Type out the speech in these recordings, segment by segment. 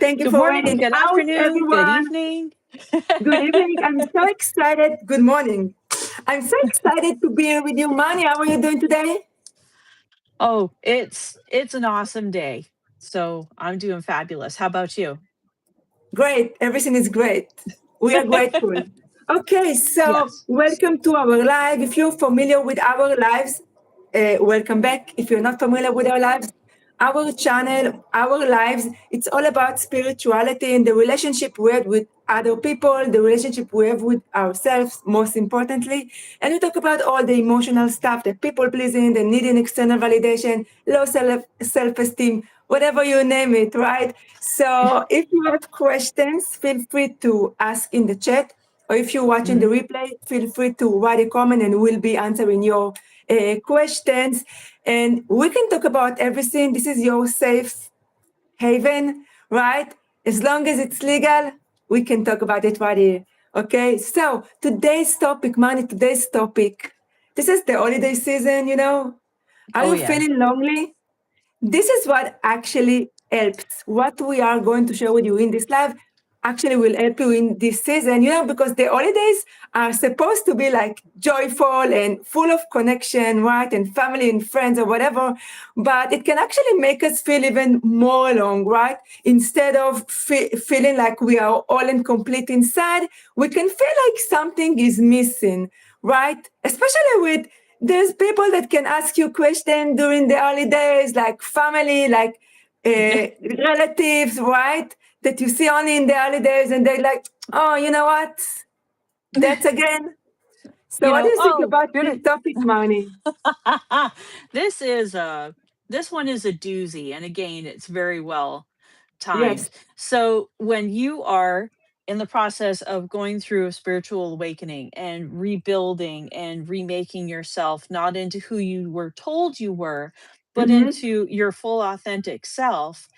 Thank you Good for morning, waiting. good How's afternoon, good everyone? evening. Good evening. I'm so excited. Good morning. I'm so excited to be here with you, Mani. How are you doing today? Oh, it's an awesome day. So I'm doing fabulous. How about you? Great. Everything is great. We are grateful. Okay, so Yes. welcome to our live. If you're familiar with our lives, welcome back. If you're not familiar with our lives, our channel, our lives, it's all about spirituality and the relationship we have with other people, the relationship we have with ourselves, most importantly. And we talk about all the emotional stuff, the people pleasing, the needing external validation, low self-esteem, whatever you name it, right? So if you have questions, feel free to ask in the chat. Or if you're watching the Mhm. replay, feel free to write a comment and we'll be answering your questions. And we can talk about everything. This is your safe haven, right? As long as it's legal, we can talk about it right here. Okay, so today's topic, Mani, today's topic. This is the holiday season, you know. Are Oh you yeah. feeling lonely? This is what actually helps. What we are going to share with you in this live actually will help you in this season, you know, because the holidays are supposed to be like joyful and full of connection, right? And family and friends or whatever. But it can actually make us feel even more alone, right? Instead of feeling like we are all incomplete inside, we can feel like something is missing, right? Especially with there's people that can ask you questions during the holidays, like family, like relatives, right? That you see only in the holidays, and they're like, oh, you know what? That's again. So, You what do know, you think oh, about you're this topic, Marnie? this is this one is a doozy, and again, it's very well Yes. timed. So when you are in the process of going through a spiritual awakening and rebuilding and remaking yourself not into who you were told you were, but Mm-hmm. into your full authentic self,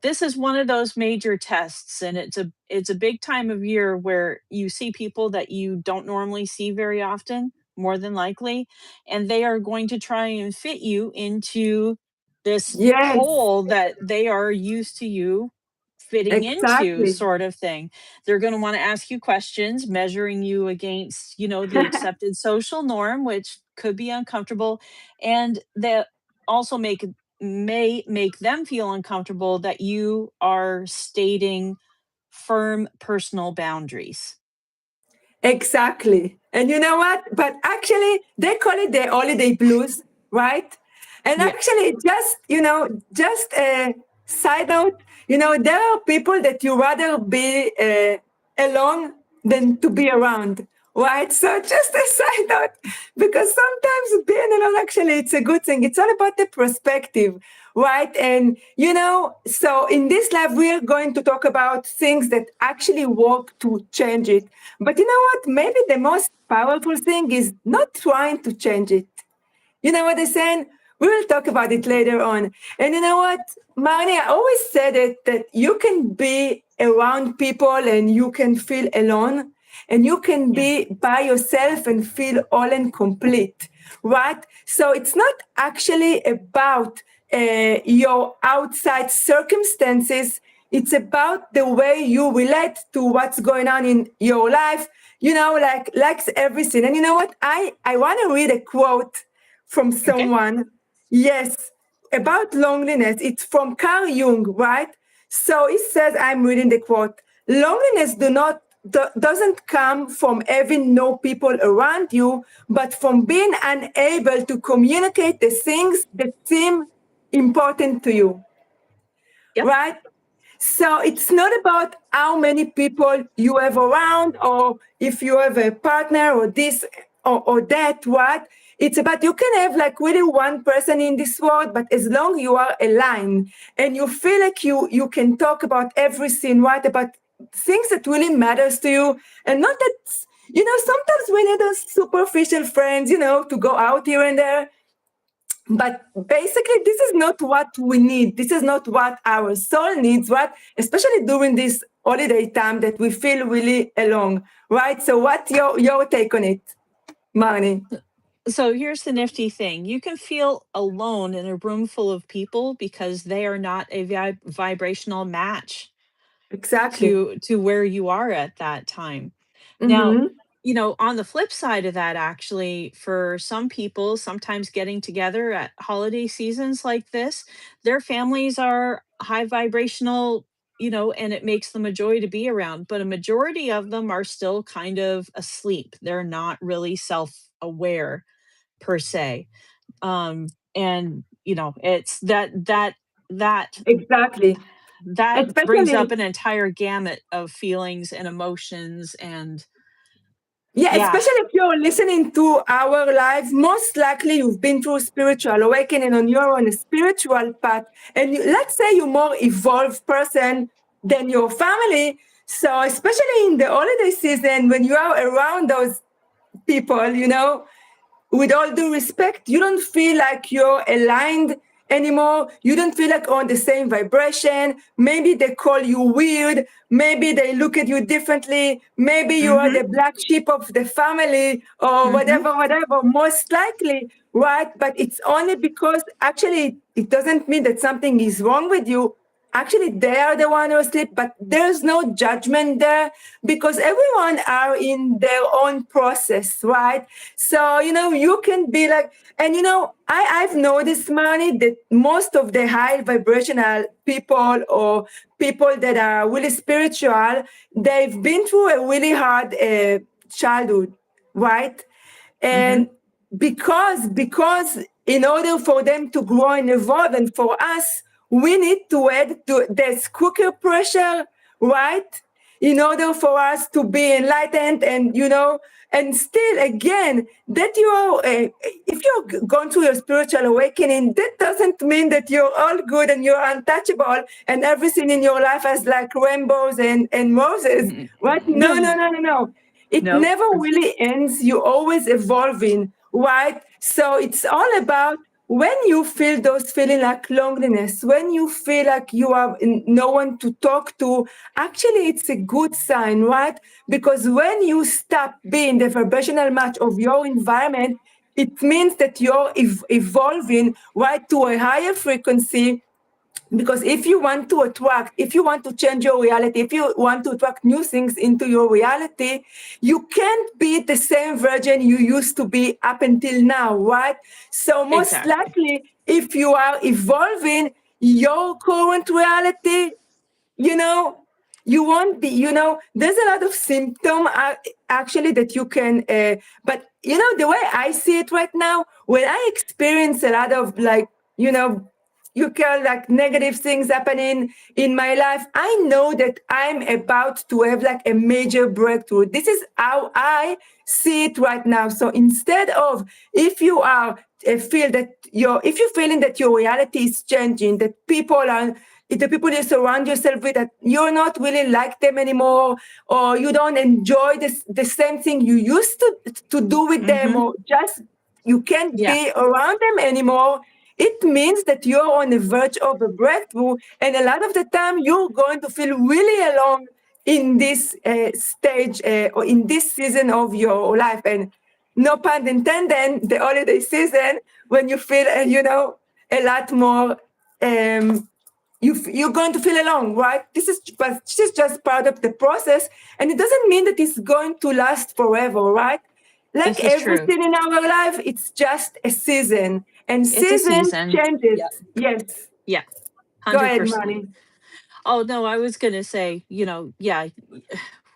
this is one of those major tests, and it's a big time of year where you see people that you don't normally see very often, more than likely, and they are going to try and fit you into this Yes, hole that they are used to you fitting into, exactly. sort of thing. They're going to want to ask you questions, measuring you against, the accepted social norm, which could be uncomfortable, and that also may make them feel uncomfortable that you are stating firm personal boundaries. Exactly. And you know what? But actually, they call it the holiday blues, right? And Yes. actually, just, just a side note, there are people that you rather be alone than to be around, right? So just a side note, because sometimes being alone, actually, it's a good thing. It's all about the perspective, right? And, so in this live, we are going to talk about things that actually work to change it. But you know what? Maybe the most powerful thing is not trying to change it. You know what I'm saying? We will talk about it later on. And you know what, Marnie, I always said it that you can be around people and you can feel alone, and you can Yeah. be by yourself and feel all and complete, right? So it's not actually about your outside circumstances. It's about the way you relate to what's going on in your life. Like everything. And you know what? I want to read a quote from Okay. someone. Yes, about loneliness. It's from Carl Jung, right? So it says, I'm reading the quote: loneliness doesn't come from having no people around you, but from being unable to communicate the things that seem important to you, Yep. right? So it's not about how many people you have around, or if you have a partner or this or that, what? It's about you can have like really one person in this world, but as long you are aligned and you feel like you can talk about everything, right? About things that really matters to you, and not that sometimes we need those superficial friends, to go out here and there, but basically this is not what we need. This is not what our soul needs, what, especially during this holiday time that we feel really alone, right? So what's your take on it, Marnie? So here's the nifty thing. You can feel alone in a room full of people because they are not a vibrational match Exactly. to where you are at that time. Now, Mm-hmm. on the flip side of that, actually, for some people, sometimes getting together at holiday seasons like this, their families are high vibrational, and it makes them a joy to be around. But a majority of them are still kind of asleep. They're not really self aware per se. And it's that Exactly. that brings up Especially, an entire gamut of feelings and emotions and yeah, yeah. especially if you're listening to our lives, most likely you've been through spiritual awakening and you're on a spiritual path. And let's say you're more evolved person than your family. So especially in the holiday season, when you are around those people, with all due respect, you don't feel like you're aligned anymore. You don't feel like on the same vibration. Maybe they call you weird. Maybe they look at you differently. Maybe you are Mhm. the black sheep of the family or Mhm. whatever, most likely, right? But it's only because actually it doesn't mean that something is wrong with you. Actually, they are the one who are asleep, but there's no judgment there because everyone are in their own process, right? So you can be like, and I've noticed, Manny, that most of the high vibrational people or people that are really spiritual, they've been through a really hard childhood, right? Mhm. And because in order for them to grow and evolve, and for us, we need to add to this cooker pressure, right? In order for us to be enlightened, and still again that you are if you're going through your spiritual awakening, that doesn't mean that you're all good and you're untouchable and everything in your life has like rainbows and roses, right? No, no, no, no, no. It Nope. never really ends. You're always evolving, right? So it's all about when you feel those feeling like loneliness, when you feel like you have no one to talk to, actually it's a good sign, right? Because when you stop being the vibrational match of your environment, it means that you're evolving right to a higher frequency, because if you want to change your reality, if you want to attract new things into your reality, you can't be the same version you used to be up until now, right? So most Exactly. likely, if you are evolving your current reality, you know you won't be, there's a lot of symptom actually that you can but the way I see it right now, when I experience a lot of like, you call like negative things happening in my life, I know that I'm about to have like a major breakthrough. This is how I see it right now. So instead of, if you are feel that if you're feeling that your reality is changing, that the people you surround yourself with, that you're not really like them anymore, or you don't enjoy the same thing you used to do with them, Mhm. or just you can't Yeah. be around them anymore, it means that you're on the verge of a breakthrough. And a lot of the time, you're going to feel really alone in this stage or in this season of your life. And no pun intended, the holiday season, when you feel, a lot more. You're going to feel alone, right? This is just part of the process, and it doesn't mean that it's going to last forever, right? Like This is true. everything in our life, it's just a season, and It's a season season. changes. Yep. Yes, Yeah. go ahead, 100%. Manny. Oh, no, I was going to say, yeah,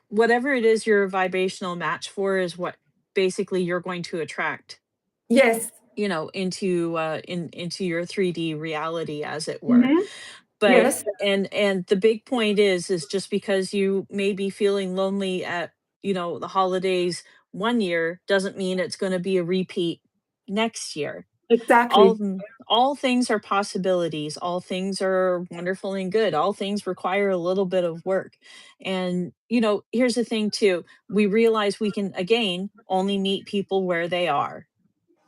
whatever it is your vibrational match for is what basically you're going to attract, Yes. into your 3D reality, as it were. Mm-hmm. But Yes. and the big point is just because you may be feeling lonely at, the holidays one year doesn't mean it's going to be a repeat next year. Exactly. All things are possibilities. All things are wonderful and good. All things require a little bit of work. And here's the thing too. We realize we can again only meet people where they are,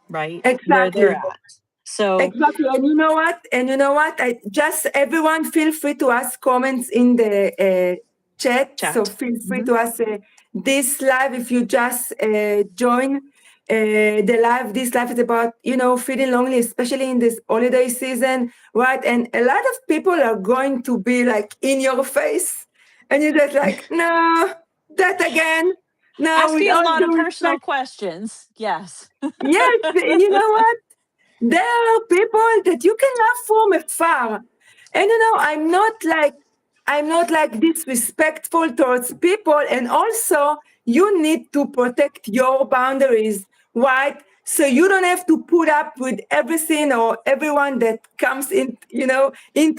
right? Where they're Exactly. at. So, Exactly. And you know what? I just everyone feel free to ask comments in the chat. So chat. feel free Mhm. to ask this live if you just join. this life is about, feeling lonely, especially in this holiday season, right? And a lot of people are going to be like in your face, and you're just like, no, that again. No, with Asking a all lot of due personal respect, questions. Yes. yes, you know what? There are people that you can love from afar. And I'm not like disrespectful towards people. And also you need to protect your boundaries, right? So you don't have to put up with everything or everyone that comes into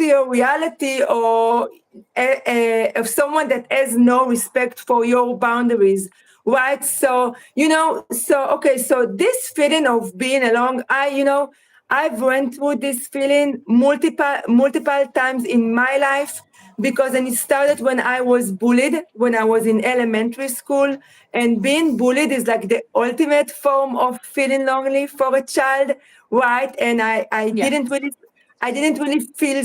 your reality, or of someone that has no respect for your boundaries, right? So this feeling of being alone, I've went through this feeling multiple times in my life, because then it started when I was bullied when I was in elementary school. And being bullied is like the ultimate form of feeling lonely for a child, right? And Yeah. I didn't really feel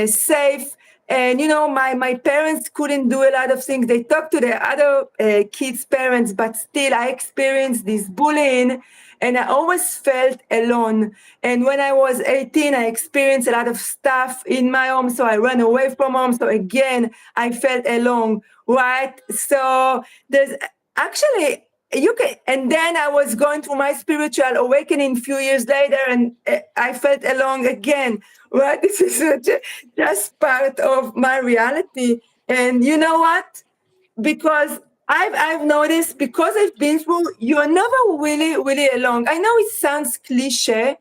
safe. And my parents couldn't do a lot of things. They talked to their other kids' parents, but still I experienced this bullying, and I always felt alone. And when I was 18, I experienced a lot of stuff in my home, so I ran away from home. So again, I felt alone, right? So there's actually, you can, and then I was going through my spiritual awakening a few years later, and I felt alone again, right? This is just part of my reality. And you know what? Because I've noticed, because I've been through, you're never really really alone. I know it sounds cliche,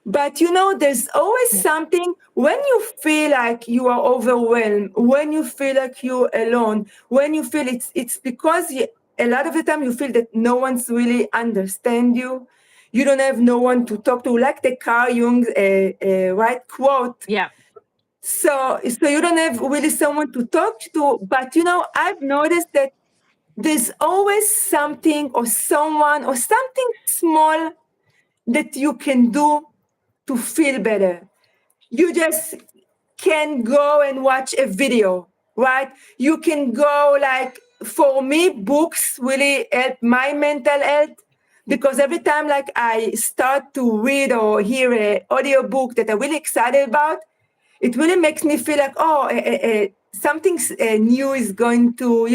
but there's always Yeah. something when you feel like you are overwhelmed, when you feel like you're alone, when you feel it's because a lot of the time you feel that no one's really understand you. You don't have no one to talk to, like the Carl Jung right quote. Yeah. So you don't have really someone to talk to, but I've noticed that there's always something or someone or something small that you can do to feel better. You just can go and watch a video, right? You can go, like, for me, books really help my mental health, because every time like I start to read or hear a audiobook that I'm really excited about, it really makes me feel like, oh, something new is going to,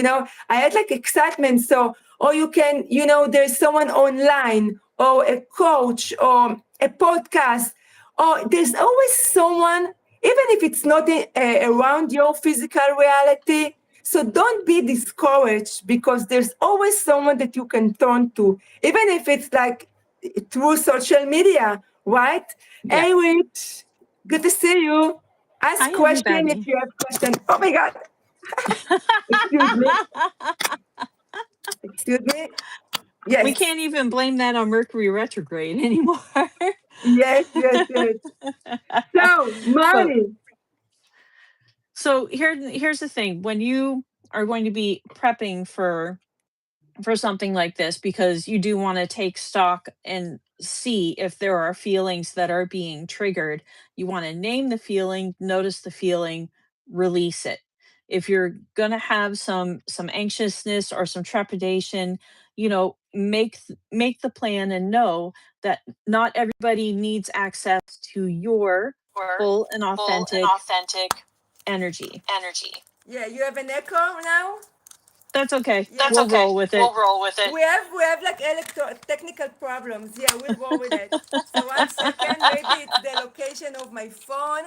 I had like excitement. So, or you can, there's someone online, or a coach, or a podcast, or there's always someone, even if it's not around your physical reality. So don't be discouraged, because there's always someone that you can turn to, even if it's like through social media, right? Yeah. Hey, Rich, good to see you. Ask Hi, question if everybody. you have question. Oh my God, excuse me, excuse me. We Yes, can't even blame that on Mercury retrograde anymore. yes. So, But Marty, here's the thing. When you are going to be prepping for something like this, because you do want to take stock and see if there are feelings that are being triggered. You want to name the feeling, notice the feeling, release it. If you're going to have some anxiousness or some trepidation, make the plan and know that not everybody needs access to your Your full and full and authentic authentic energy. energy. yeah, you have an echo now. That's okay. Yeah, That's We'll okay. roll with it. We'll roll with it. we have like technical problems. Yeah, we'll go with it. So 1 second, maybe it's the location of my phone.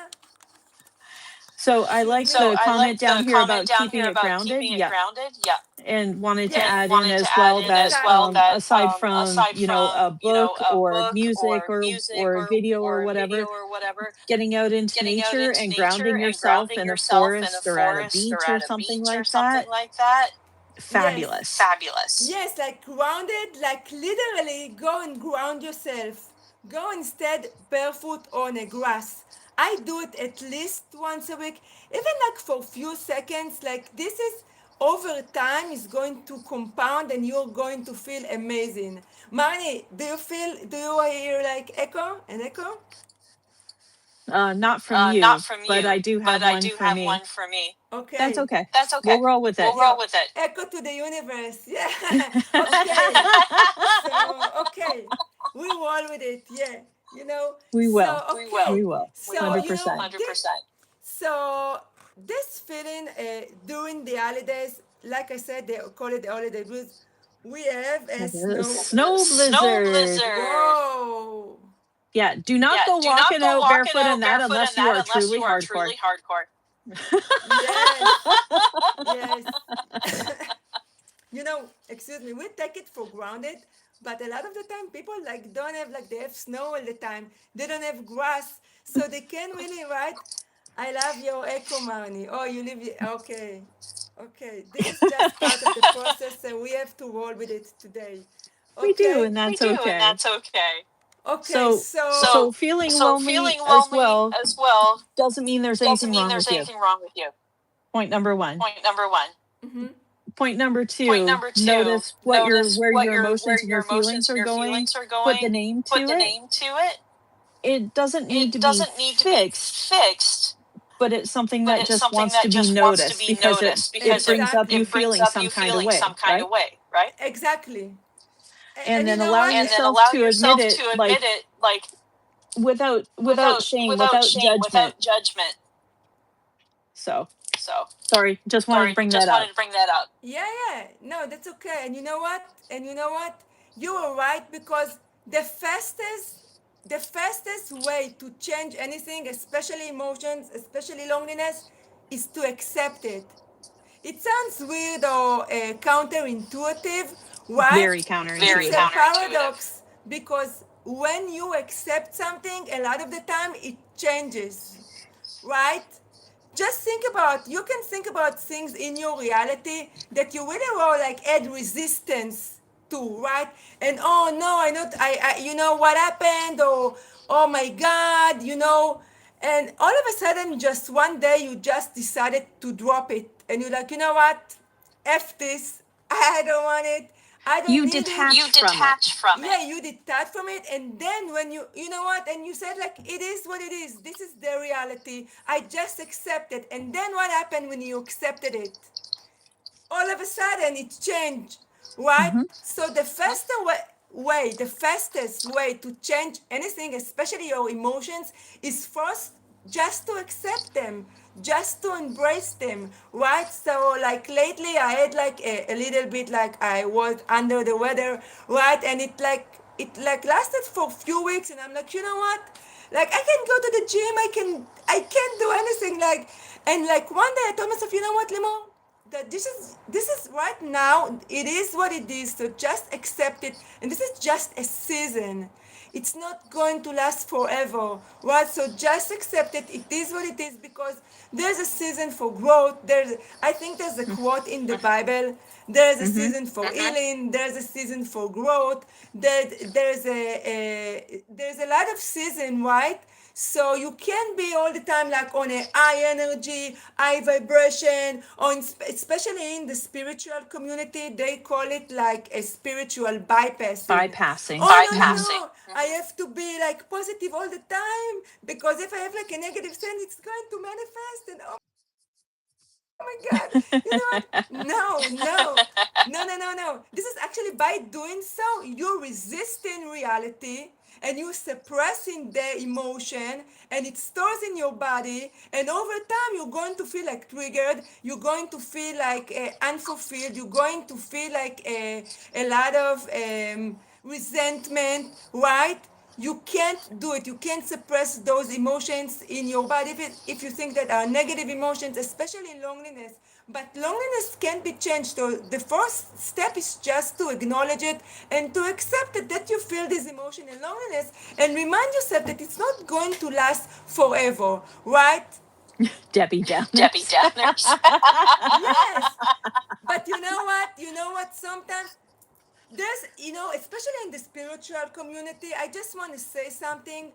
So I Excuse like me. So the I comment like down the here comment about down keeping here it about grounded. keeping it Yeah. grounded. Yeah. And wanted to Yes. add in Wanted to as add well in as that well that aside from, aside from, a book a or book music or or music or video or or video whatever, or whatever, getting out into getting out nature into and nature grounding and yourself grounding in a yourself in a forest or at a forest or beach or at a something beach or like something that, like that, Yes. fabulous. fabulous. Yes, like grounded, like literally go and ground yourself. Go instead barefoot on a grass. I do it at least once a week, even like for a few seconds. Like this is over time is going to compound, and you're going to feel amazing. Marnie, do you hear like echo? An echo? Not from Not you, from but you, I do but have I one do for have me. one for me. That's Okay. okay. That's okay. We'll roll with it. We'll roll with it. Echo to the universe. Yeah. Okay. So, okay. We roll with it. Yeah. You know, We so, will. We will. okay. We will. We So, will. you know, 100%. 100%. so this feeling during the holidays, like I said, they call it the holiday blues. We have a Have a snow. snow Snow blizzard. blizzard. Whoa. Yeah, do not Yeah, go do not walking go out walking barefoot in out that barefoot unless in you that are unless truly you are hardcore. truly hardcore. Yes. Yes. You know, excuse me, we take it for granted, but a lot of the time people like don't have like they have snow all the time. They don't have grass, so they can't really write. I love your echo, Marnie. Oh, you live. Okay, okay. This is just part of the process, so we have to roll with it today. We do, Okay. and We that's do, and okay. that's okay. Okay. So So so feeling So lonely feeling as lonely well as well doesn't mean there's doesn't anything mean wrong there's with you. anything wrong with you. Point number 1. Point number one. mhm. Point number Point 2, number two, notice notice where your where emotions and your your feelings emotions and are your going. feelings are Put the going. name Put to the it. name to it. It doesn't need to It be doesn't need to be fixed, fixed, but it's something but that it's just something wants to that be just wants to noticed be because noticed it because brings up you Exactly. it brings feeling up some you kind of feeling some way, kind right? of way, right? Exactly. And And you then know allow what? And then yourself allow to admit yourself it, to admit like, it, like without shame, without without shame, judgment. without judgment. So So sorry, just wanted to sorry, bring that just wanted up. to bring that up. Yeah, yeah. No, that's okay. And you know what? And you know what? You were right because the fastest way to change anything, especially emotions, especially loneliness, is to accept it. It sounds weird or counterintuitive, right? Very It's Very a counterintuitive. counterintuitive. paradox because when you accept something, a lot of the time it changes, right? Just think about, you can think about things in your reality that you really will like add resistance to, right? And oh no, I not I you know what happened, or oh my god, and all of a sudden just one day you just decided to drop it and you're like, you know what, F this, I don't want it, I don't You need it. You detach from it. detach from Yeah, it. you detach from it, and then when you know what, and you said like, it is what it is, this is the reality, I just accept it. And then what happened when you accepted it? All of a sudden it changed, right? Hmm. So the fastest way to change anything, especially your emotions, is first just to accept them, just to embrace them, right? So like lately I had like a little bit like I was under the weather, right? And it like lasted for a few weeks, and I'm like, you know what, like I can go to the gym, I can't do anything, like. And like one day I told myself, you know what, Limon, that this is right now, it is what it is, so just accept it, and this is just a season, it's not going to last forever, right? So just accept it, it is what it is, because there's a season for growth. I think there's a quote in the Bible, there's a Hmm. season for healing, there's a season for growth, there's a lot of season, right? So you can't be all the time like on a high energy, high vibration, especially in the spiritual community, they call it like a spiritual bypassing. Bypassing. Oh no no Hmm. Bypassing. no! I have to be like positive all the time, because if I have like a negative sense, it's going to manifest, and oh my god, you know what, no no no no no no, this is actually, by doing so you're resisting reality, and you're suppressing the emotion, and it stores in your body, and over time you're going to feel like triggered, you're going to feel like unfulfilled, you're going to feel like a lot of resentment, right? You can't do it, you can't suppress those emotions in your body if you think that are negative emotions, especially loneliness. But loneliness can be changed, so the first step is just to acknowledge it and to accept it, that you feel this emotion and loneliness, and remind yourself that it's not going to last forever, right? Debbie Debbie Downers. Downers. Yes. But you know what, sometimes there's, especially in the spiritual community, I just want to say something.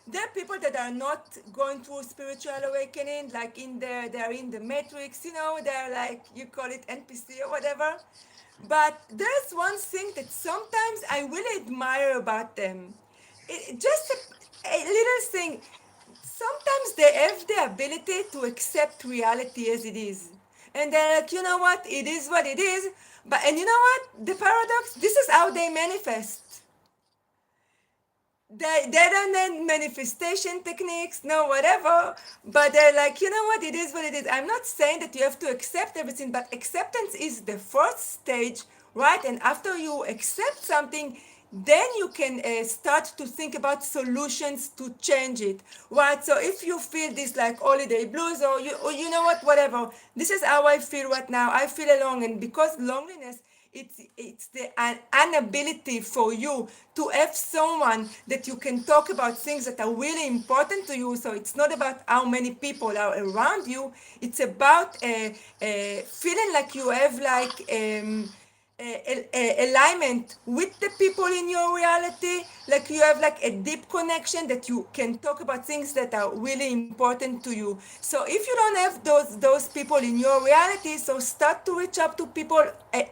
There are people that are not going through spiritual awakening, like they're in the matrix, they're like, you call it NPC or whatever. But there's one thing that sometimes I really admire about them. Just a little thing. sometimes they have the ability to accept reality as it is. And they're like, you know what, it is what it is. But, and you know what, the paradox, this is how they manifest. They don't need manifestation techniques, no whatever, but they're like, you know what, it is what it is. I'm not saying that you have to accept everything, but acceptance is the first stage, right? And after you accept something, then you can start to think about solutions to change it, right? So if you feel this like holiday blues, or you know what, whatever, this is how I feel right now. I feel alone, and because loneliness, it's the inability for you to have someone that you can talk about things that are really important to you. So it's not about how many people are around you. It's about feeling like you have like alignment with the people in your reality, like you have like a deep connection that you can talk about things that are really important to you. So if you don't have those people in your reality, so start to reach out to people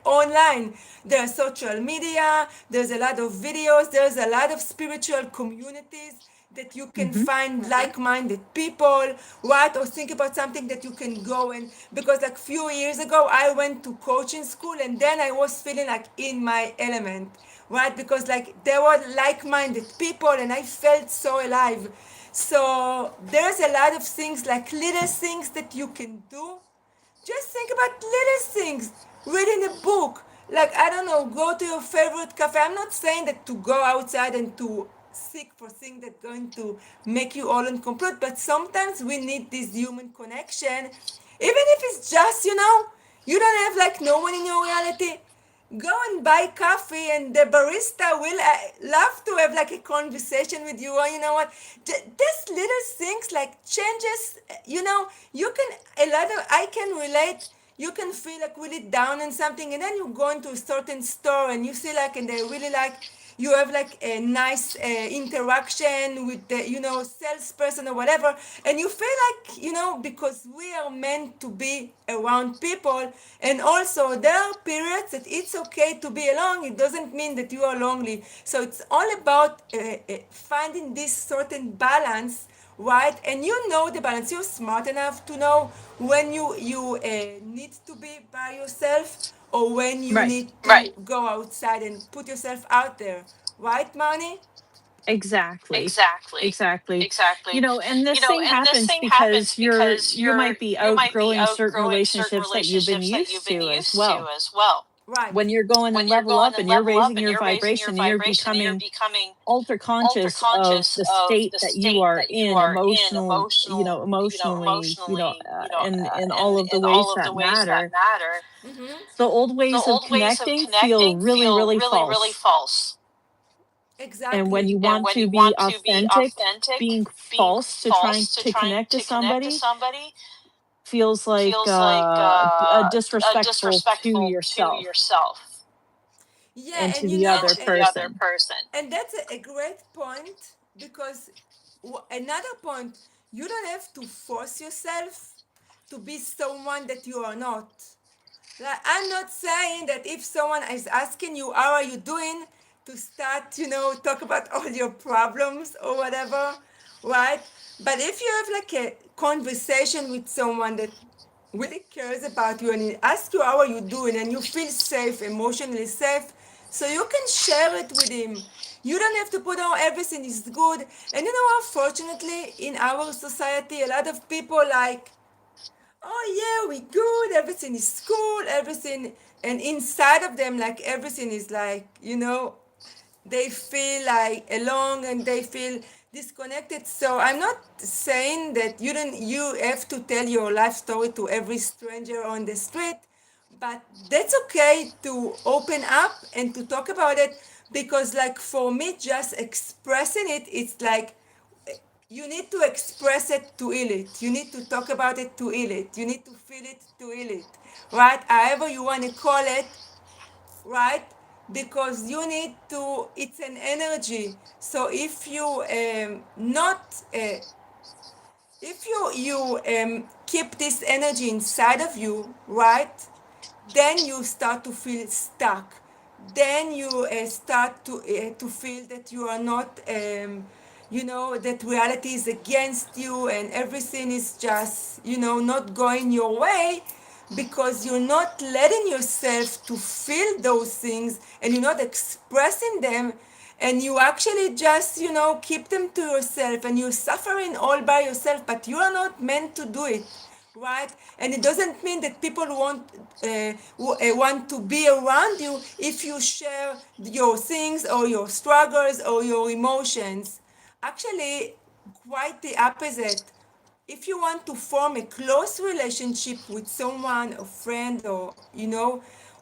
online. There's social media, there's a lot of videos, there's a lot of spiritual communities that you can Hmm. find like-minded people, right? Or think about something that you can go in, because like few years ago I went to coaching school, and then I was feeling like in my element, right? Because like there were like-minded people and I felt so alive. So there's a lot of things, like little things that you can do. Just think about little things. Reading a book. Like, I don't know, go to your favorite cafe. I'm not saying that to go outside and to seek for things that are going to make you all incomplete, but sometimes we need this human connection. Even if it's just, you don't have like no one in your reality. Go and buy coffee, and the barista will love to have like a conversation with you. Or you know what, these little things like changes, you can, a lot of, I can relate. You can feel like really down in something, and then you go into a certain store and you see like, and they really like, you have like a nice interaction with the salesperson or whatever, and you feel like, because we are meant to be around people. And also there are periods that it's okay to be alone. It doesn't mean that you are lonely. So it's all about finding this certain balance, right? And you know the balance. You're smart enough to know when you need to be by yourself, or when you Right. need to right go outside and put yourself out there, right, Mani? Exactly. Exactly. Exactly. Exactly. And this thing And this happens thing happens because because you might be you might be outgrowing certain outgrowing certain relationships that you've been relationships that you've used been to as used to well. as well. Right. When you're going and When you're level going up and and you're level up raising and your you're raising your vibration and you're vibration and you're becoming becoming ultra ultra conscious of conscious the of state the that you state are that you in are in emotional, emotional, emotionally, emotionally, and in all of the in ways all of the that ways that matter, matter. Mm-hmm. the old The ways of old ways of connecting feel connecting really, feel really really, really false. false. And when Exactly. you And want when to you be want to be authentic, authentic, being being false to trying false to to trying connect to to connect to somebody somebody feels like feels like disrespectful to disrespectful to yourself yourself. Yeah, and to and you the know, other the other person. person. And that's a great point, because another point, you don't have to force yourself to be someone that you are not. Like, I'm not saying that if someone is asking you, how are you doing, to start, talk about all your problems or whatever, right? But if you have like a conversation with someone that really cares about you, and he asks you, how are you doing, and you feel safe, emotionally safe, so you can share it with him. You don't have to put on everything is good. And unfortunately, in our society, a lot of people like, oh yeah, we good, everything is cool, everything, and inside of them, like everything is like, they feel like alone and they feel disconnected. So I'm not saying that you have to tell your life story to every stranger on the street, but that's okay to open up and to talk about it, because like for me, just expressing it, it's like you need to express it to heal it. You need to talk about it to heal it. You need to feel it to heal it, right? However you want to call it, right? Because you need to. It's an energy. So if you not if you keep this energy inside of you, right, then you start to feel stuck. Then you start to feel that you are not that reality is against you and everything is just, not going your way, because you're not letting yourself to feel those things and you're not expressing them, and you actually just, keep them to yourself and you're suffering all by yourself, but you are not meant to do it, right? And it doesn't mean that people want to be around you if you share your things or your struggles or your emotions. Actually, quite the opposite. If you want to form a close relationship with someone, a friend, or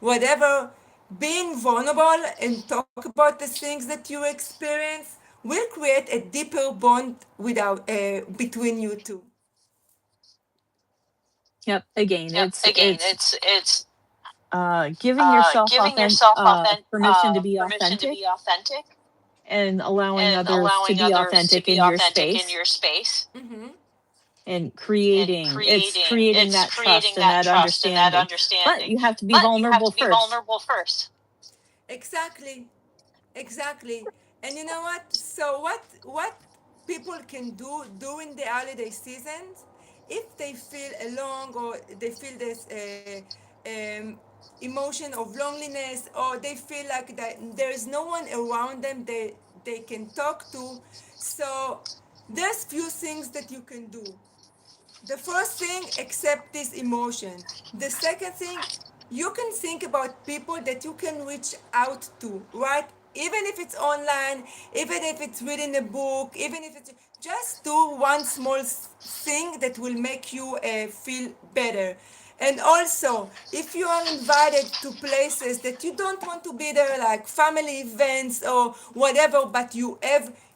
whatever, being vulnerable and talk about the things that you experience will create a deeper bond between you two. Yep. Again, Yep. Again, it's it's giving yourself giving yourself permission to be permission to authentic be authentic and allowing and others to allowing be others to authentic be in your authentic in space your space and and creating that trust creating and that that trust and that understanding. But understanding. you have to be But you have vulnerable to be first. vulnerable first. Exactly. Exactly. And you know what? So what people can do during the holiday seasons, if they feel alone or they feel this um, emotion of loneliness, or they feel like that there is no one around them they can talk to, so there's few things that you can do. The first thing, accept this emotion. The second thing, you can think about people that you can reach out to, right? Even if it's online, even if it's reading a book, even if it's just do one small thing that will make you feel better. And also, if you are invited to places that you don't want to be there, like family events or whatever, but you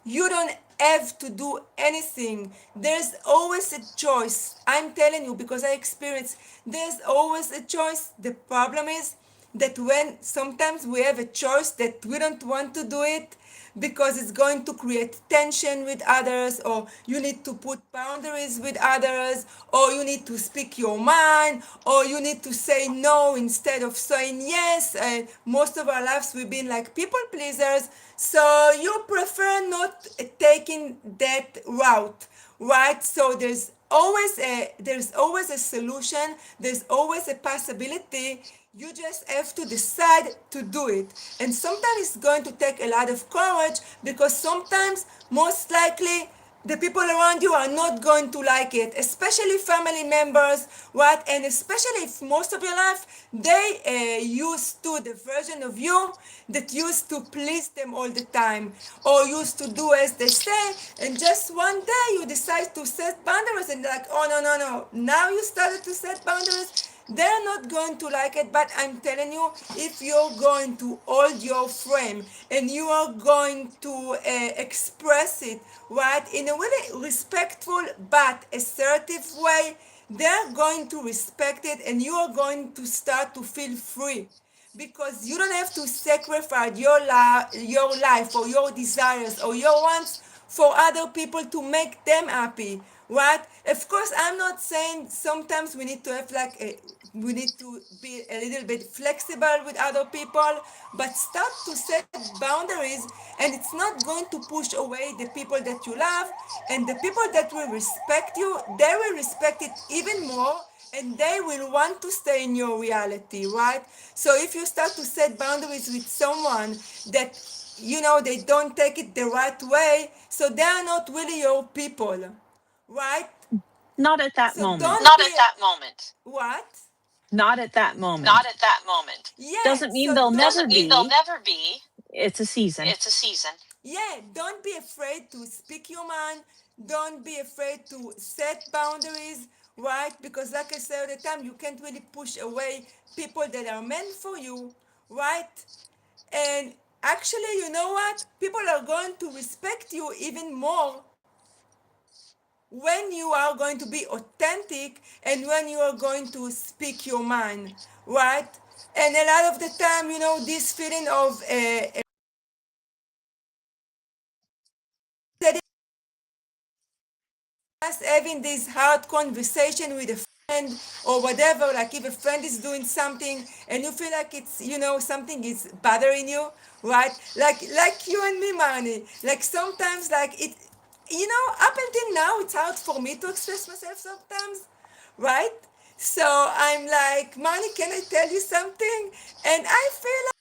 don't have to do anything. There's always a choice. I'm telling you because I experienced there's always a choice. The problem is that when sometimes we have a choice that we don't want to do it because it's going to create tension with others, or you need to put boundaries with others, or you need to speak your mind, or you need to say no instead of saying yes. And most of our lives we've been like people pleasers, so you prefer not taking that route, right? So there's always a solution, there's always a possibility. You just have to decide to do it. And sometimes it's going to take a lot of courage, because sometimes, most likely, the people around you are not going to like it, especially family members, right? And especially if most of your life they used to the version of you that used to please them all the time, or used to do as they say, and just one day you decide to set boundaries, and they're like, oh, no, no, no, now you started to set boundaries. They're not going to like it, but I'm telling you, if you're going to hold your frame and you are going to express it, right, in a really respectful but assertive way, they're going to respect it, and you are going to start to feel free, because you don't have to sacrifice your life or your desires or your wants for other people to make them happy, right? Of course, I'm not saying sometimes we need to have we need to be a little bit flexible with other people, but start to set boundaries, and it's not going to push away the people that you love, and the people that will respect you, they will respect it even more, and they will want to stay in your reality, right? So if you start to set boundaries with someone that they don't take it the right way, so they are not really your people, right? Not at that So don't moment. Not be at that moment. what? Not at that Not moment. at that moment. Yeah. Doesn't mean So they'll Doesn't never mean they'll be. never be. It's a season. It's a season. yeah, don't be afraid to speak your mind. Don't be afraid to set boundaries, right? Because like I said all the time, you can't really push away people that are meant for you, right? And actually, you know what? People are going to respect you even more when you are going to be authentic and when you are going to speak your mind, right? And a lot of the time, this feeling of just having this hard conversation with a friend or whatever, like if a friend is doing something and you feel like it's something is bothering you, right? Like you and me, Marnie, like sometimes like it up until now, it's hard for me to express myself sometimes, right? So I'm like, Money, can I tell you something? And I feel like,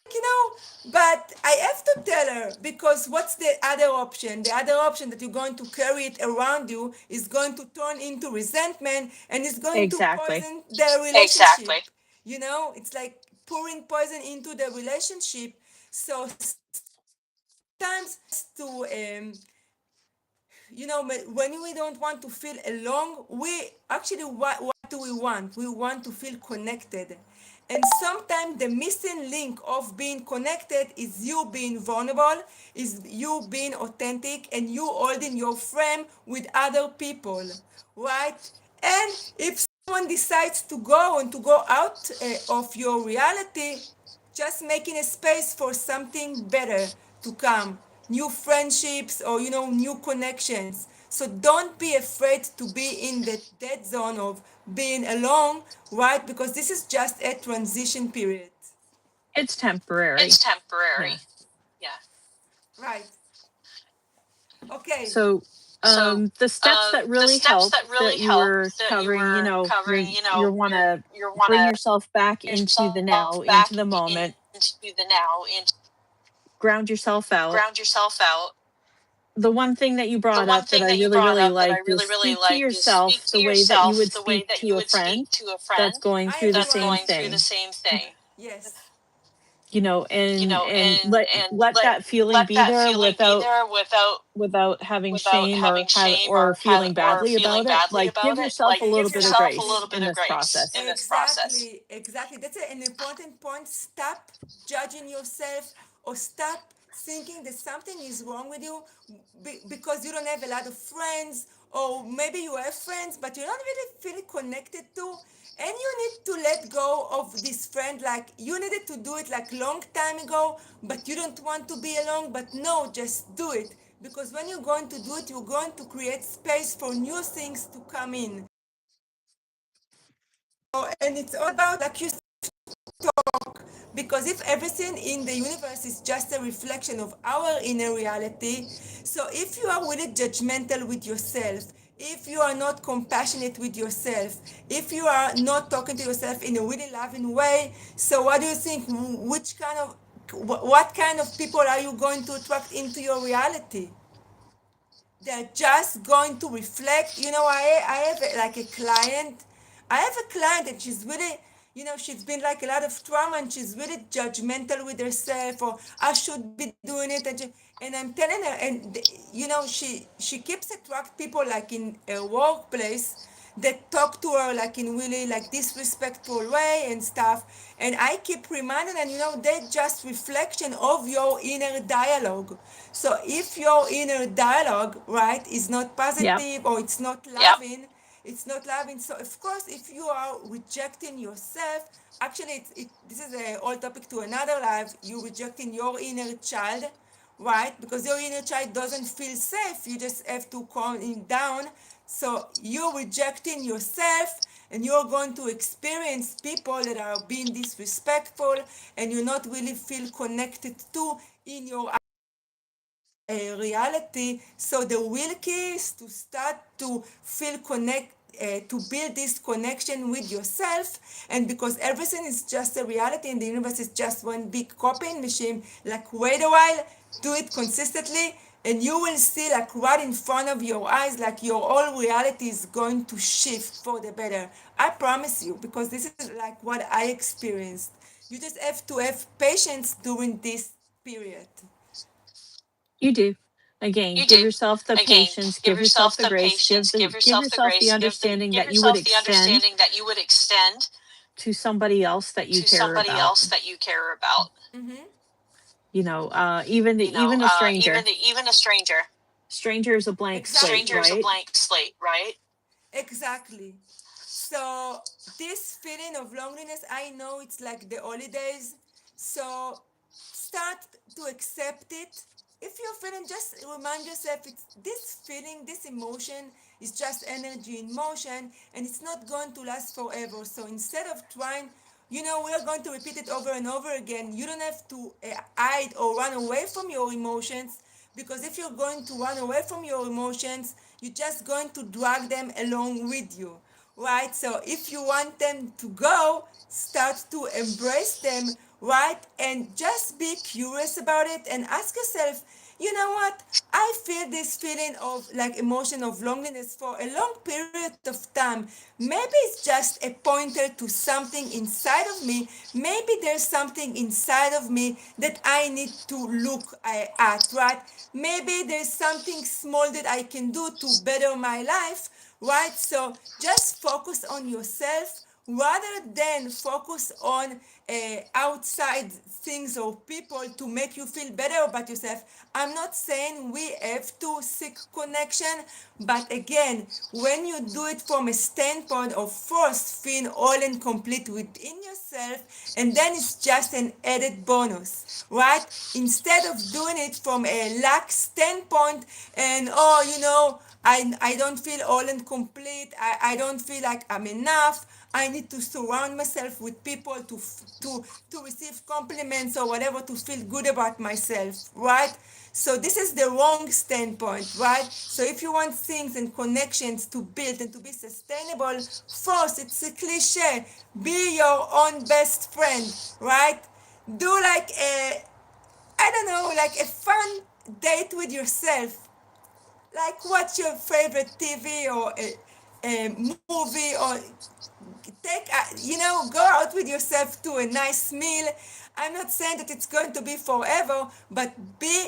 but I have to tell her because what's the other option? The other option that you're going to carry it around you is going to turn into resentment and is going to Exactly. poison the relationship. Exactly. It's like pouring poison into the relationship. So sometimes to when we don't want to feel alone, we actually, what do we want? We want to feel connected. And sometimes the missing link of being connected is you being vulnerable, is you being authentic, and you holding your frame with other people, right? And if someone decides to go and to go out of your reality, just making a space for something better to come, new friendships, or new connections. So don't be afraid to be in the dead zone of being alone, right? Because this is just a transition period. It's It's temporary. temporary. Yeah. Yeah. Right. Okay. So, So the steps that the really steps help that really that you help were that you covering, were covering, you want to you want bring to yourself back bring into the yourself now, into back the moment, into the now, into ground yourself out. ground yourself out. The one thing that you The brought one up that thing I that you really, brought really up that I liked is really, really speak to liked is speak yourself to the way that you yourself would the way speak that you to a would speak friend to a that's friend going I through the that's same going through the thing. same thing. Yes. And And let let that feeling let be that there feeling be without there having without shame having shame or feeling or badly feeling about it. badly Like, about give it. yourself Like, a little give bit of yourself a grace little bit in of this grace process. in this process. Exactly. That's an important point. Stop judging yourself, or stop thinking that something is wrong with you because you don't have a lot of friends, or maybe you have friends but you're not really feeling connected to, and you need to let go of this friend. Like, you needed to do it like long time ago, but you don't want to be alone. But no, just do it, because when you're going to do it, you're going to create space for new things to come in. And it's all about, like you talk, because if everything in the universe is just a reflection of our inner reality, so if you are really judgmental with yourself, if you are not compassionate with yourself, if you are not talking to yourself in a really loving way, so what do you think? Which kind of what kind of people are you going to attract into your reality? They're just going to reflect. I have like a client. I have a client, and she's really, she's been like a lot of trauma, and she's really judgmental with herself, or I should be doing it. And I'm telling her, and she keeps attract people like in a workplace that talk to her like in really like disrespectful way and stuff. And I keep reminding them, they're just reflection of your inner dialogue. So if your inner dialogue, right, is not Yep. positive, or it's not loving, it's not loving. So of course, if you are rejecting yourself, actually, this is a whole topic to another life. You rejecting your inner child, right? Because your inner child doesn't feel safe. You just have to calm it down. So you're rejecting yourself, and you're going to experience people that are being disrespectful, and you're not really feel connected to in your reality. So the real key is to start to feel to build this connection with yourself. And because everything is just a reality, and the universe is just one big copying machine, like, wait a while, do it consistently, and you will see, like, right in front of your eyes, like, your whole reality is going to shift for the better. I promise you, because this is like what I experienced. You just have to have patience during this period. You do. Again, You give do. yourself the Again, patience, give give yourself yourself the the grace, patience, give give yourself the yourself the grace, understanding give that you would yourself the extend understanding that you would extend to somebody else that you to care somebody about. else that you care about. Even a stranger. Even a stranger. Stranger is a blank Exactly. slate, Stranger is a right? blank slate, right? Exactly. So this feeling of loneliness, I know it's like the holidays. So start to accept it. If you're feeling, just remind yourself, it's this feeling, this emotion is just energy in motion, and it's not going to last forever. So instead of trying, we're going to repeat it over and over again. You don't have to hide or run away from your emotions, Because if you're going to run away from your emotions, you're just going to drag them along with you, right? So if you want them to go, start to embrace them, right? And just be curious about it and ask yourself, you know what? I feel this feeling of like emotion of loneliness for a long period of time. Maybe it's just a pointer to something inside of me. Maybe there's something inside of me that I need to look at, right? Maybe there's something small that I can do to better my life, right? So just focus on yourself rather than focus on outside things or people to make you feel better about yourself. I'm not saying we have to seek connection, but again, when you do it from a standpoint of first feeling all and complete within yourself, and then it's just an added bonus, right? Instead of doing it from a lack standpoint and, oh, I don't feel all and complete. I don't feel like I'm enough. I need to surround myself with people to receive compliments or whatever to feel good about myself, right? So this is the wrong standpoint, right? So if you want things and connections to build and to be sustainable, first it's a cliche. Be your own best friend, right? Do like a, I don't know, like a fun date with yourself, like what's your favorite TV or a movie, or go out with yourself to a nice meal. I'm not saying that it's going to be forever, but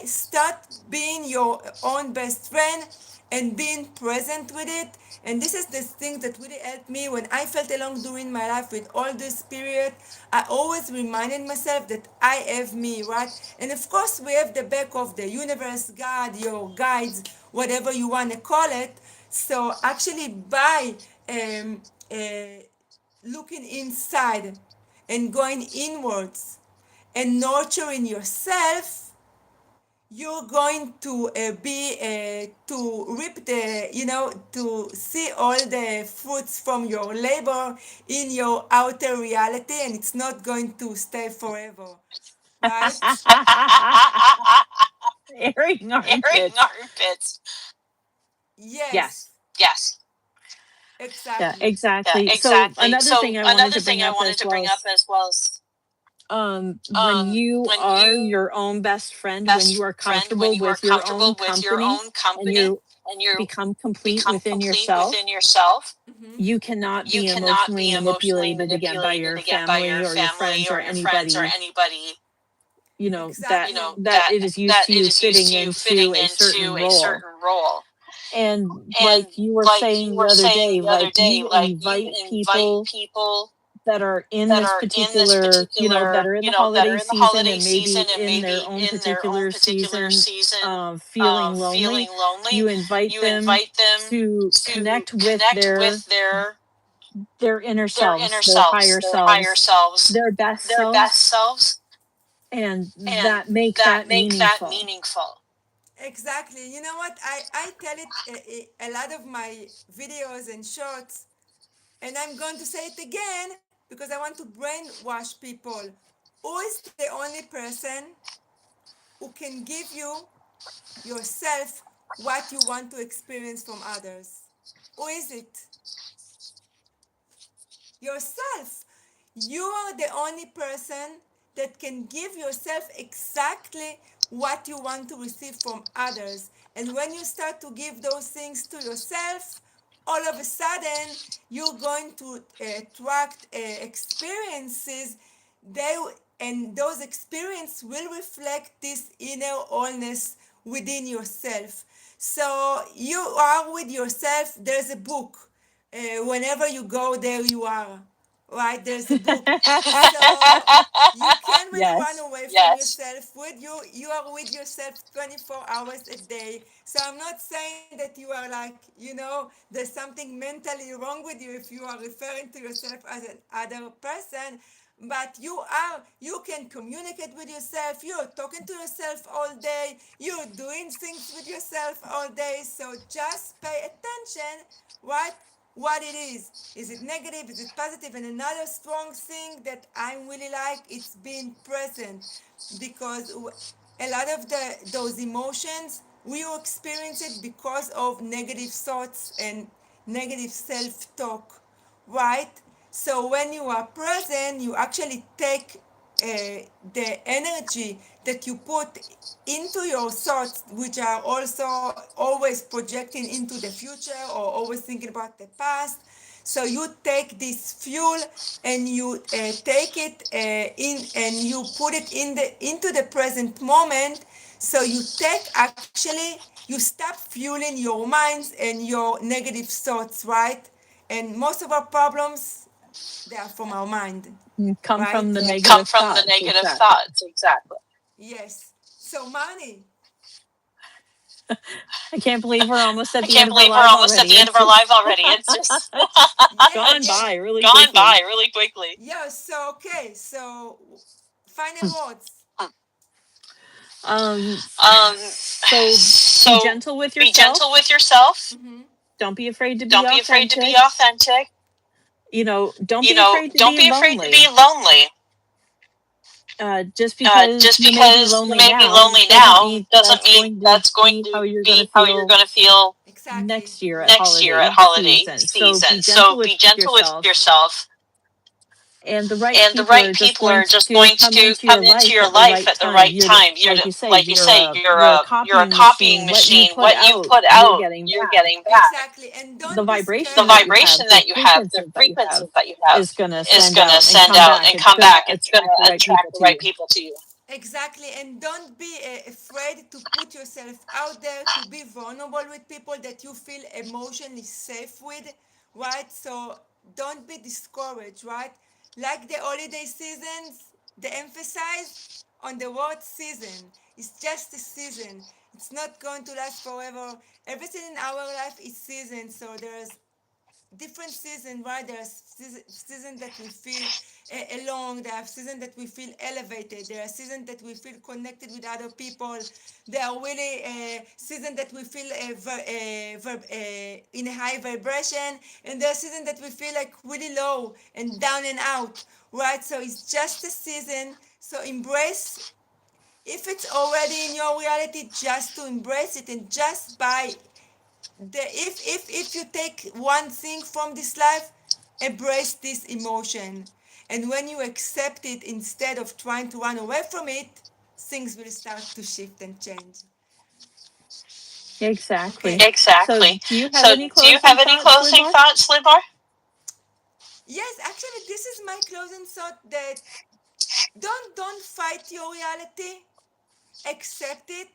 start being your own best friend and being present with it. And this is the thing that really helped me when I felt alone during my life with all this period. I always reminded myself that I have me, right? And of course, we have the back of the universe, God, your guides, whatever you want to call it. So actually, by um, uh, looking inside and going inwards and nurturing yourself, you're going to be to reap the, to see all the fruits from your labor in your outer reality, and it's not going to stay forever, right? Airing Airing armpits. armpits. Yes. Yes, Yes. Yeah, exactly. Yeah, exactly. So exactly. another thing So I wanted another to bring thing I up wanted as to well bring up is as well is when you when are you your own best friend, when you best are friend, when comfortable you are with your own comfortable with your company own and company you and you become complete become within complete yourself, within yourself, you cannot you be cannot emotionally be emotionally manipulated again by manipulated your again by family your or your family friends or or your friends or anybody, anybody, that Exactly. that that it is used that to it you is used fitting to you into fitting a certain into a role. certain role. And And like you were like you saying the were other saying day, the other like day, you like you invite invite people people that are in that this are in this particular, that particular, are in the that are holiday in the season holiday and maybe season and in their maybe own in their own particular particular season season of feeling of lonely. feeling lonely. You invite You them invite them to to connect with connect with their inner their inner selves, their selves, higher their higher selves, selves, their best their best selves, selves, and and that make that that make that meaningful. meaningful. Exactly. You know what? I tell it a lot of my videos and shorts, and I'm going to say it again because I want to brainwash people. Who is the only person who can give you yourself what you want to experience from others? Who is it? Yourself. You are the only person that can give yourself exactly what you want to receive from others. And when you start to give those things to yourself, all of a sudden you're going to attract experiences. They and those experiences will reflect this inner wholeness within yourself. So you are with yourself. There's a book. Whenever you go, there you are, right? There's a book. So you can't really run Yes. away from yourself. With you are with yourself 24 hours a day. So I'm not saying that you are like, there's something mentally wrong with you if you are referring to yourself as an other person. But you can communicate with yourself. You're talking to yourself all day. You're doing things with yourself all day. So just pay attention, right? What it is. Is it negative? Is it positive? And another strong thing that I really like, it's being present, because a lot of those emotions we experience it because of negative thoughts and negative self-talk, right? So when you are present, you actually take the energy that you put into your thoughts, which are also always projecting into the future or always thinking about the past. So you take this fuel and you take it in and you put it in the into the present moment. So you take actually you stop fueling your minds and your negative thoughts, right? And most of our problems, they are from our mind, Come right? from the Come negative from the thoughts, negative exactly. thoughts, exactly. Yes. So money. I can't believe we're almost I at the end can't of our believe we're live almost at already. the end of It's our live just already. It's just yeah, gone yeah, by really gone quickly. by really quickly. Yeah. So okay. So final words. Um, Um, so be so gentle with be gentle yourself. with yourself. Mm-hmm. Don't be afraid to be Don't be afraid to be authentic. authentic. Don't You be know, afraid to don't be be afraid to be lonely. lonely. Just because Just you may be because you lonely may be now lonely doesn't now mean doesn't that's mean going to that's going be to how you're going to be how you're feel going to feel exactly next year at next year at holiday holiday season. So season. be gentle So with be gentle with yourself, yourself, and the right and the people right are just people going are just to going come to into your come into life your at the life right at the time. right time. Like you say, Like you say, you're a you're a copying copying machine. What you machine. put What you out, put you're out, getting you're back. getting back. Exactly, and The don't be vibration scared. The that you have, vibration the that you have, the frequency that you have, frequency that you have, is going to is send going to out and send come out back. and It's come going to back. It's going attract the to right attract people the to right you. people to you. Exactly, and don't be afraid to put yourself out there, to be vulnerable with people that you feel emotionally safe with, right? So don't be discouraged, right? Like the holiday seasons, they emphasize on the word season. It's just a season. It's not going to last forever. Everything in our life is season, so there's different seasons, right? There are seasons that we feel alone. There are seasons that we feel elevated. There are seasons that we feel connected with other people. There are really seasons that we feel in a high vibration, and there are seasons that we feel like really low and down and out, right? So it's just a season. So embrace, if it's already in your reality, just to embrace it, and just by if you take one thing from this life, embrace this emotion, and when you accept it instead of trying to run away from it, things will start to shift and change. Okay. Exactly. So, Exactly. do you have So, any do you closing have any thoughts, closing Lidmar? thoughts, Libor? Yes, actually, this is my closing thought, that don't fight your reality, accept it,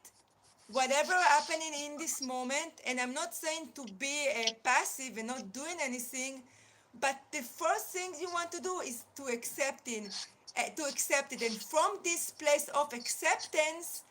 whatever happening in this moment. And I'm not saying to be passive and not doing anything, but the first thing you want to do is to accept it, and from this place of acceptance,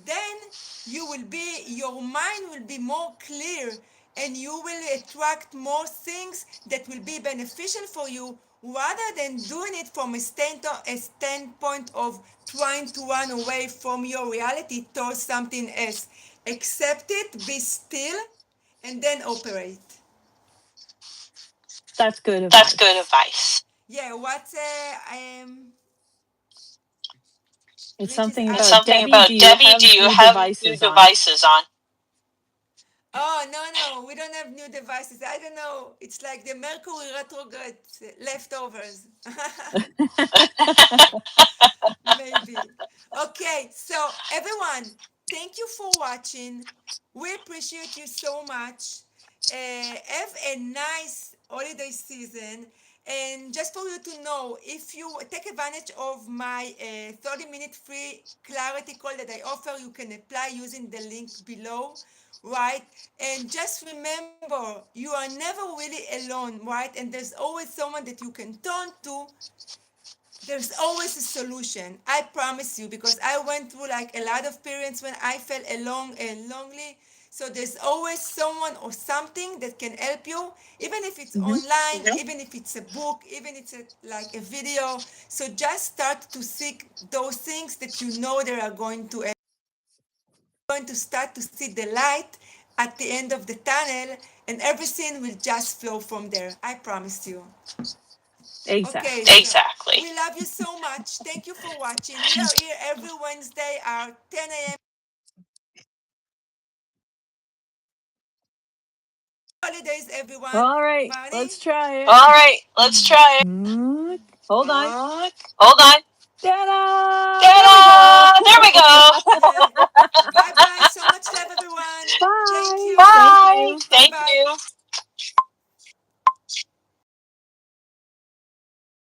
then your mind will be more clear, and you will attract more things that will be beneficial for you, rather than doing it from a standpoint of trying to run away from your reality towards something else. Accept it, be still, and then operate. That's good That's good advice. advice. Yeah, what It's Rich is something asking. about Something Debbie. about Do you Debbie. Do have you new have new devices on? devices on? Oh, no, no, we don't have new devices. I don't know. It's like the Mercury retrograde leftovers. Maybe. Okay, so everyone, thank you for watching. We appreciate you so much. Have a nice holiday season. And just for you to know, if you take advantage of my 30-minute free clarity call that I offer, you can apply using the link below, right? And just remember, you are never really alone, right? And there's always someone that you can turn to. There's always a solution. I promise you, because I went through like a lot of periods when I felt alone and lonely. So there's always someone or something that can help you, even if it's Hmm. online, even if it's a book, even if it's like a video. So just start to seek those things that you know they are going to help. Going to start to see the light at the end of the tunnel, and everything will just flow from there. I promise you. Okay, Exactly. so exactly. We love you so much. Thank you for watching. We are here every Wednesday at 10 a.m. Holidays, everyone. All right, Marnie? let's try it. All right, let's try it. Mm, Hold on. Hold on. Ta-da! There we go. Ta-da! There we go. Bye bye. So much love, everyone. Thank Bye. you. Thank Bye. you. Thank you.